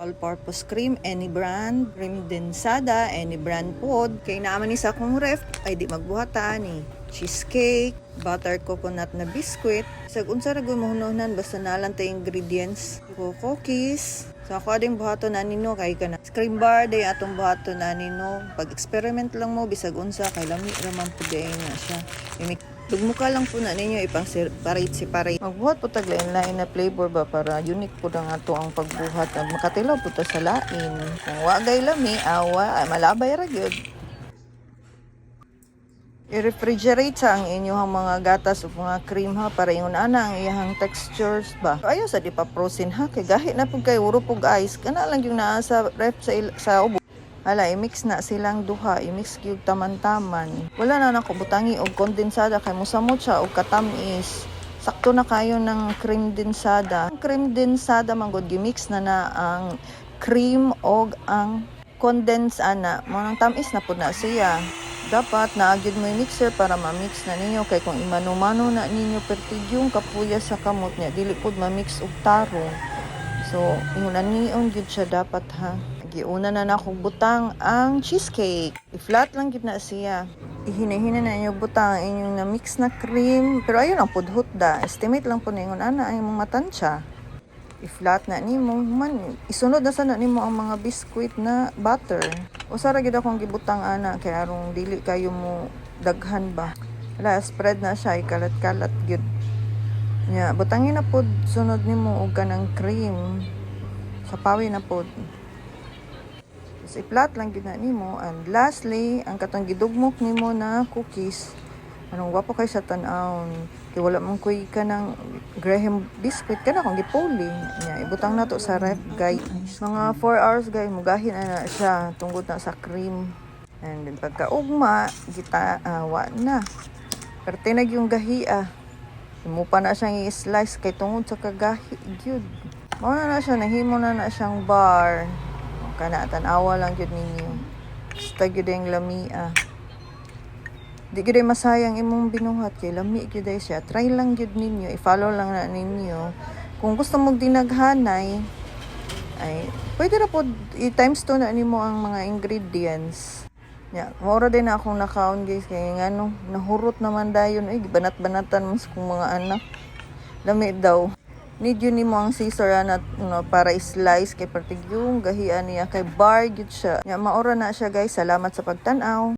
All-purpose cream, any brand, cream densada, any brand pod. Kay naman ni sa akong ref, ay di magbuhatan ni cheesecake, butter coconut na biscuit. Sag unsa ra gyud mahunonan basta nalang tay ingredients. Cookies. So ako ading buhaton na nino kay kana cream bar day atong buhaton na nino. Pag experiment lang mo bisag unsa kay lami ra man pud na siya. Dugmuka lang po na ninyo ipang separate. Magbuhat po tag lain-lain na flavor ba para unique po na nga to ang pagbuhat. Makatilaw po ta sa lain. Kung wagay lami, malabay ra gyud. I-refrigerate sa ang inyong mga gatas o mga cream ha para yung ana ang iyang textures ba. Ayaw sa di pa frozen ha kay gahi na pud kay uro pug ice kana lang yung naa sa ref sa ubo. Hala, i-mix na silang duha, i-mix gyud taman-taman. Wala na nako butangi og kondensada kay mosamot siya og katamis. Sakto na kayo ng cream densada. Ang cream densada man gud gi-mix na ang cream og ang condense ana. Manang tamis na pud na siya. Dapat naagyud mo yung mixer para ma-mix na ninyo kay kung imano-mano na ninyo pertigyong kapuya sa kamot niya dili pud ma-mix og tarong. So, ingon gyud siya dapat ha. Giuna na akong butang ang cheesecake. I-flat lang gid na siya. Ihina-hina na inyo butang ang inyong na-mix na cream. Pero ayun ang pudhot da. Estimate lang po na ingon ana ay mong matansya. I-flat na nimo man. Isunod na sana nimo ang mga biscuit na butter. Usa ra gid akong gibutang ana kay arong dili kayo mo daghan ba. Wala, spread na siya ikalat-kalat gyud. Nya, butangin na pod sunod nimo og kanang cream. Sa pawi na pod. I-flat lang gid na nimo and lastly ang katong gidugmok nimo na cookies anong wapo kay sa tan-aw kay wala man kuy kanang graham biscuit kana kung gipuli nya ibutang nato sa ref guys mga 4 hours guys mugahin na siya tungod na sa cream and then pagkaugma kita wa na perte na yung gahi imo pa na siyang i-slice kay tungod sa kagahi gyud mao na siya nahimo na siyang bar kana tan-awa lang gyud ninyo. Basta gyud ang lamia. Di gyud masayang imong binuhat kay lami gyud siya. Try lang gyud ninyo, i-follow lang na ninyo. Kung gusto mong dinaghanay ay pwede ra pod i-times 2 na nimo ang mga ingredients. Ya, mora din akong nakaon guys kay ngano nahurot naman dayon ay banat-banatan mo sa kong mga anak. Lami daw. Need yun nimo ang scissor na para i-slice kay partigyong gahian niya kay bar gyud siya. Nya maora na siya guys. Salamat sa pagtan-aw.